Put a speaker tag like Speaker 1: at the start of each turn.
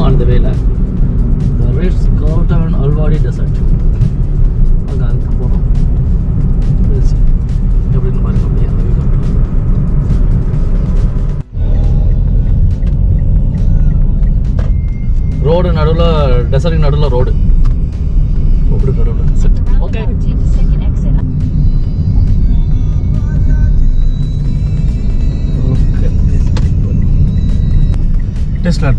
Speaker 1: On the way, the Ritz-Carlton Alvari Desert. அங்கே போகிறோம். எப்படின்னு பாருங்க. அப்படியே ரோடு நடுவில், டெசர்ட் நடுவில் ரோடு, அப்படி நடுவில் செட். Okay, Tesla